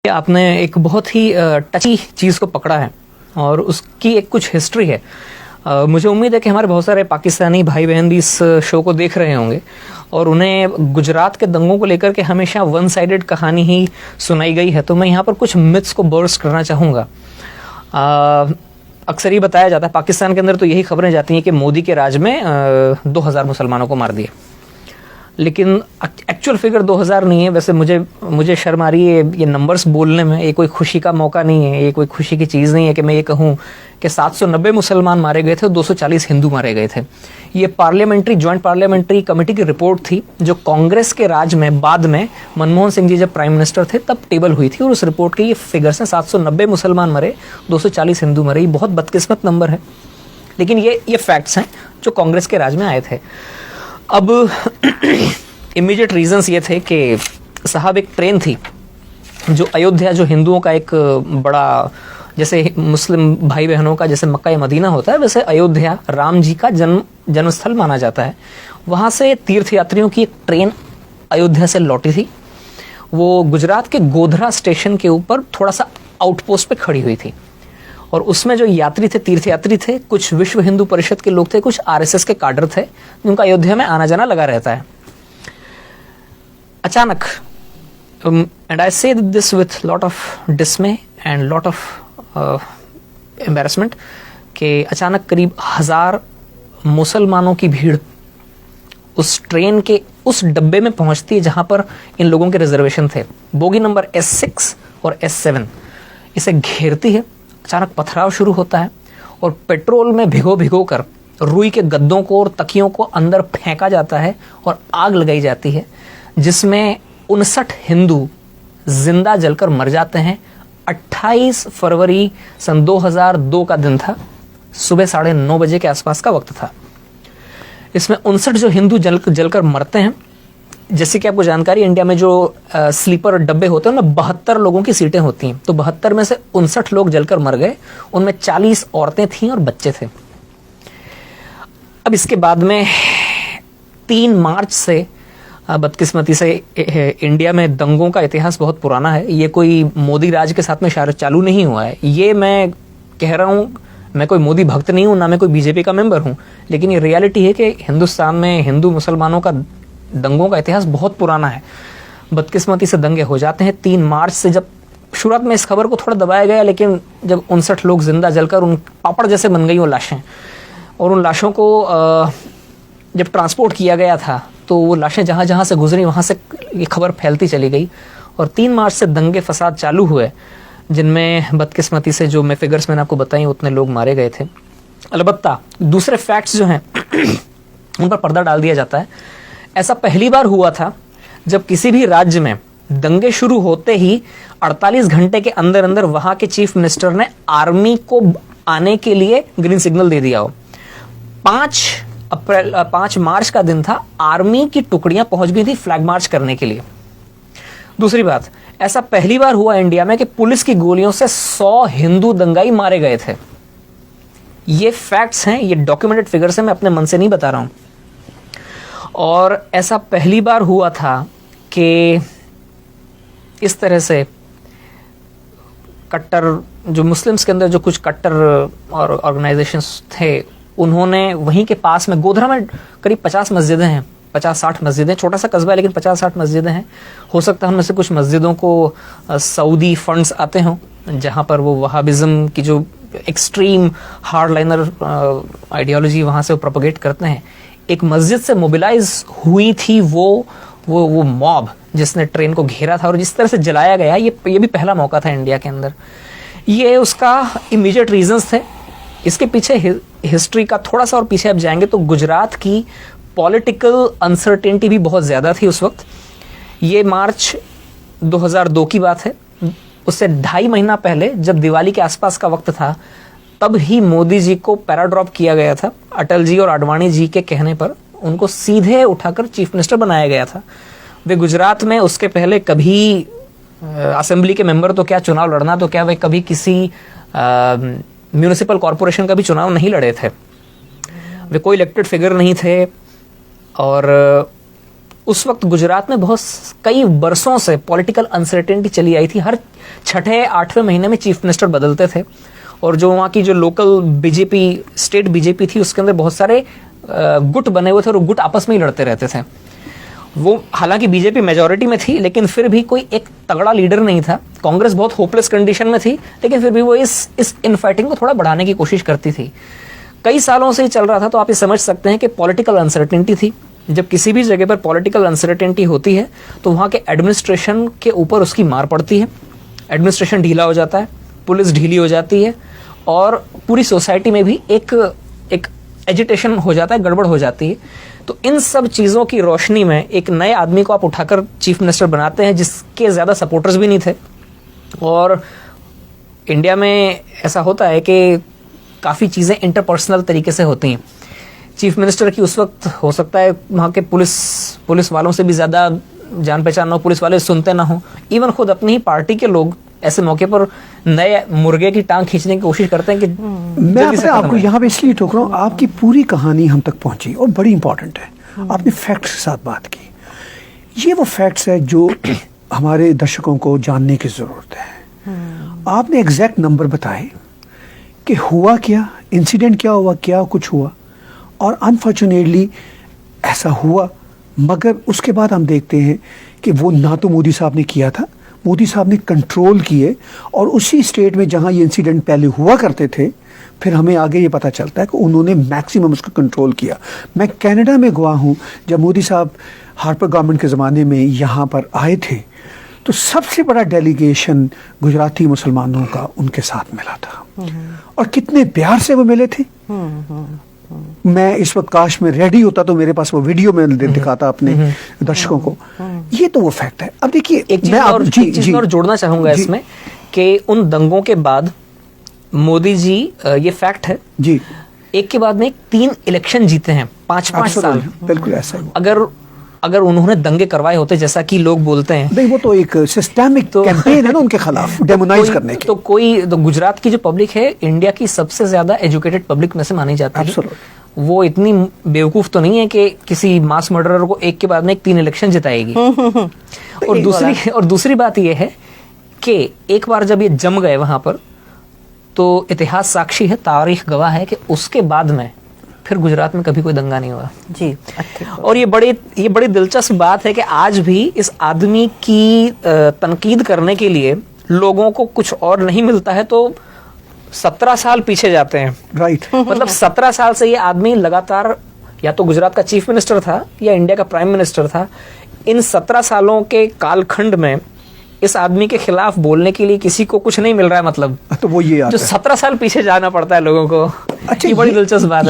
आपने एक बहुत ही टची चीज़ को पकड़ा है और उसकी एक कुछ हिस्ट्री है। मुझे उम्मीद है कि हमारे बहुत सारे पाकिस्तानी भाई बहन भी इस शो को देख रहे होंगे और उन्हें गुजरात के दंगों को लेकर के हमेशा वन साइडेड कहानी ही सुनाई गई है। तो मैं यहाँ पर कुछ मिथ्स को बर्स्ट करना चाहूँगा। अक्सर ही बताया जाता है, पाकिस्तान के अंदर तो यही खबरें जाती हैं कि मोदी के राज में 2000 मुसलमानों को मार दिया, लेकिन एक्चुअल फिगर 2000 नहीं है। वैसे मुझे शर्म आ रही है ये नंबर्स बोलने में। ये कोई खुशी का मौका नहीं है, ये कोई खुशी की चीज़ नहीं है कि मैं ये कहूँ कि 790 मुसलमान मारे गए थे और 240 हिंदू मारे गए थे। ये जॉइंट पार्लियामेंट्री कमेटी की रिपोर्ट थी जो कांग्रेस के राज में बाद में मनमोहन सिंह जी जब प्राइम मिनिस्टर थे तब टेबल हुई थी और उस रिपोर्ट के ये फिगर्स हैं। 790 मुसलमान मरे, 240 हिंदू मरे। ये बहुत बदकिस्मत नंबर है, लेकिन ये फैक्ट्स हैं जो कांग्रेस के राज में आए थे। अब इमीडिएट रीजंस ये थे कि साहब एक ट्रेन थी जो अयोध्या, जो हिंदुओं का एक बड़ा, जैसे मुस्लिम भाई बहनों का जैसे मक्का या मदीना होता है, वैसे अयोध्या राम जी का जन्मस्थल माना जाता है। वहाँ से तीर्थयात्रियों की एक ट्रेन अयोध्या से लौटी थी। वो गुजरात के गोधरा स्टेशन के ऊपर थोड़ा सा आउटपोस्ट पे खड़ी हुई थी और उसमें जो यात्री थे, तीर्थयात्री थे, कुछ विश्व हिंदू परिषद के लोग थे, कुछ आरएसएस के काडर थे, जिनका अयोध्या में आना जाना लगा रहता है। अचानक, एंड आई से this with lot of डिसमे and lot of embarrassment, कि अचानक करीब 1000 मुसलमानों की भीड़ उस ट्रेन के उस डब्बे में पहुंचती है जहां पर इन लोगों के रिजर्वेशन थे। बोगी नंबर S6 और S7 इसे घेरती है। अचानक पथराव शुरू होता है और पेट्रोल में भिगो कर रुई के गद्दों को और तकियों को अंदर फेंका जाता है और आग लगाई जाती है, जिसमें 59 हिंदू जिंदा जलकर मर जाते हैं। 28 फरवरी सन 2002 का दिन था, सुबह 9:30 बजे के आसपास का वक्त था। इसमें 59 जो हिंदू जलकर मरते हैं। जैसे कि आपको जानकारी, इंडिया में जो स्लीपर डब्बे होते हैं उनमें 72 लोगों की सीटें होती हैं, तो 72 में से 59 लोग जलकर मर गए। उनमें 40 औरतें थीं और बच्चे थे। अब इसके बाद में 3 मार्च से बदकिस्मती से इंडिया में दंगों का इतिहास बहुत पुराना है। ये कोई मोदी राज के साथ में चालू नहीं हुआ है। ये मैं कह रहा हूँ, मैं कोई मोदी भक्त नहीं हूँ, ना मैं कोई बीजेपी का मेंबर हूँ, लेकिन ये रियलिटी है कि हिंदुस्तान में हिंदू मुसलमानों का दंगों का इतिहास बहुत पुराना है। बदकिस्मती से दंगे हो जाते हैं 3 मार्च से। जब शुरुआत में इस खबर को थोड़ा दबाया गया, लेकिन जब 59 लोग जिंदा जलकर उन पापड़ जैसे बन गई वो लाशें, और उन लाशों को जब ट्रांसपोर्ट किया गया था तो वो लाशें जहाँ जहाँ से गुजरी वहाँ से ये खबर फैलती चली गई और 3 मार्च से दंगे फसाद चालू हुए, जिनमें बदकिस्मती से जो फिगर्स मैंने आपको बताई उतने लोग मारे गए थे। अलबत्ता दूसरे फैक्ट्स जो हैं उन पर पर्दा डाल दिया जाता है। ऐसा पहली बार हुआ था जब किसी भी राज्य में दंगे शुरू होते ही 48 घंटे के अंदर अंदर वहां के चीफ मिनिस्टर ने आर्मी को आने के लिए ग्रीन सिग्नल दे दिया हो। 5 मार्च का दिन था, आर्मी की टुकड़ियां पहुंच गई थी फ्लैग मार्च करने के लिए। दूसरी बात, ऐसा पहली बार हुआ इंडिया में कि पुलिस की गोलियों से 100 हिंदू दंगाई मारे गए थे। ये फैक्ट्स हैं, ये डॉक्यूमेंटेड फिगर्स हैं, मैं अपने मन से नहीं बता रहा हूं। और ऐसा पहली बार हुआ था कि इस तरह से कट्टर, जो मुस्लिम्स के अंदर जो कुछ कट्टर और ऑर्गेनाइजेशंस थे, उन्होंने वहीं के पास में गोधरा में करीब 50 मस्जिदें हैं, 50-60 मस्जिदें, छोटा सा कस्बा है लेकिन 50-60 मस्जिदें हैं। हो सकता है उनमें से कुछ मस्जिदों को सऊदी फंड्स आते हों, जहां पर वो वहाबिज्म की जो एक्सट्रीम हार्डलाइनर आइडियोलॉजी वहां से वो प्रोपोगेट करते हैं। एक मस्जिद से मोबिलाइज हुई थी वो मॉब जिसने ट्रेन को घेरा था और जिस तरह से जलाया गया, ये भी पहला मौका था इंडिया के अंदर। ये उसका इमीडिएट रीजंस थे। इसके पीछे हिस्ट्री का थोड़ा सा और पीछे आप जाएंगे तो गुजरात की पॉलिटिकल अनसर्टेनिटी भी बहुत ज्यादा थी उस वक्त। ये मार्च 2002 की बात है। उससे 2.5 महीना पहले जब दिवाली के आसपास का वक्त था, तब ही मोदी जी को पैराड्रॉप किया गया था। अटल जी और आडवाणी जी के कहने पर उनको सीधे उठाकर चीफ मिनिस्टर बनाया गया था। वे गुजरात में उसके पहले कभी असेंबली के मेंबर तो क्या, चुनाव लड़ना तो क्या, वे कभी किसी म्यूनिसिपल कॉरपोरेशन का भी चुनाव नहीं लड़े थे। वे कोई इलेक्टेड फिगर नहीं थे और उस वक्त गुजरात में कई बरसों से पॉलिटिकल अनसर्टेनिटी चली आई थी। हर 6-8वें महीने में चीफ मिनिस्टर बदलते थे, और जो वहाँ की जो लोकल बीजेपी, स्टेट बीजेपी थी, उसके अंदर बहुत सारे गुट बने हुए थे और गुट आपस में ही लड़ते रहते थे। वो हालांकि बीजेपी मेजॉरिटी में थी, लेकिन फिर भी कोई एक तगड़ा लीडर नहीं था। कांग्रेस बहुत होपलेस कंडीशन में थी, लेकिन फिर भी वो इस इनफाइटिंग को थोड़ा बढ़ाने की कोशिश करती थी। कई सालों से ही चल रहा था, तो आप ये समझ सकते हैं कि पॉलिटिकल अनसर्टेनिटी थी। जब किसी भी जगह पर पॉलिटिकल अनसर्टेनिटी होती है तो वहाँ के एडमिनिस्ट्रेशन के ऊपर उसकी मार पड़ती है। एडमिनिस्ट्रेशन ढीला हो जाता है, पुलिस ढीली हो जाती है, और पूरी सोसाइटी में भी एक एजिटेशन हो जाता है, गड़बड़ हो जाती है। तो इन सब चीज़ों की रोशनी में एक नए आदमी को आप उठाकर चीफ मिनिस्टर बनाते हैं, जिसके ज़्यादा सपोर्टर्स भी नहीं थे। और इंडिया में ऐसा होता है कि काफ़ी चीज़ें इंटरपर्सनल तरीके से होती हैं। चीफ मिनिस्टर की उस वक्त हो सकता है वहाँ के पुलिस वालों से भी ज़्यादा जान पहचान ना हो, पुलिस वाले सुनते ना हो, इवन खुद अपनी ही पार्टी के लोग ऐसे मौके पर नए मुर्गे की टांग खींचने की कोशिश करते हैं कि मैं आपको यहाँ पे इसलिए टोक रहा हूँ, आपकी पूरी कहानी हम तक पहुंची और बड़ी इंपॉर्टेंट है। आपने फैक्ट्स के साथ बात की, ये वो फैक्ट्स है जो हमारे दर्शकों को जानने की जरूरत है। आपने एग्जैक्ट नंबर बताए कि हुआ क्या, इंसिडेंट क्या हुआ, क्या कुछ हुआ, और अनफॉर्चुनेटली ऐसा हुआ। मगर उसके बाद हम देखते हैं कि वो ना तो मोदी साहब ने किया था, मोदी साहब ने कंट्रोल किए, और उसी स्टेट में जहां ये इंसिडेंट पहले हुआ करते थे, फिर हमें आगे ये पता चलता है कि उन्होंने मैक्सिमम उसको कंट्रोल किया। मैं कनाडा में गया हूँ, जब मोदी साहब हार्पर गवर्नमेंट के ज़माने में यहाँ पर आए थे, तो सबसे बड़ा डेलीगेशन गुजराती मुसलमानों का उनके साथ मिला था, और कितने प्यार से वो मिले थे। मैं इस वक्त काश में रेडी होता तो मेरे पास वो वीडियो में दिखाता अपने दर्शकों को। ये तो वो फैक्ट है। अब देखिए, एक चीज और जोड़ना चाहूंगा इसमें कि उन दंगों के बाद मोदी जी, ये फैक्ट है जी, एक के बाद में 3 इलेक्शन जीते हैं, 5-5 साल। बिल्कुल ऐसा है। अगर उन्होंने दंगे करवाए होते जैसा कि लोग बोलते हैं, नहीं, वो तो एक सिस्टेमिक कैंपेन है ना उनके खिलाफ, डेमोनाइज करने की। तो गुजरात की जो पब्लिक है, इंडिया की सबसे ज्यादा एजुकेटेड पब्लिक में से मानी जाती है। वो इतनी बेवकूफ तो नहीं है कि किसी मास मर्डरर को एक के बाद में 3 इलेक्शन जिताएगी। और दूसरी बात यह है कि एक बार जब ये जम गए वहां पर, तो इतिहास साक्षी है, तारीख गवाह है कि उसके बाद में फिर गुजरात में कभी कोई दंगा नहीं हुआ जी। और ये बड़ी दिलचस्प बात है कि आज भी इस आदमी की तनकीद करने के लिए लोगों को कुछ और नहीं मिलता है तो 17 साल पीछे जाते हैं। राइट। मतलब 17 साल से ये आदमी लगातार या तो गुजरात का चीफ मिनिस्टर था या इंडिया का प्राइम मिनिस्टर था। इन 17 सालों के कालखंड में इस आदमी के खिलाफ बोलने के लिए किसी को कुछ नहीं मिल रहा है। मतलब तो वो ये जो 17 साल पीछे जाना पड़ता है लोगों को। अच्छा, ये बड़ी दिलचस्प बात है।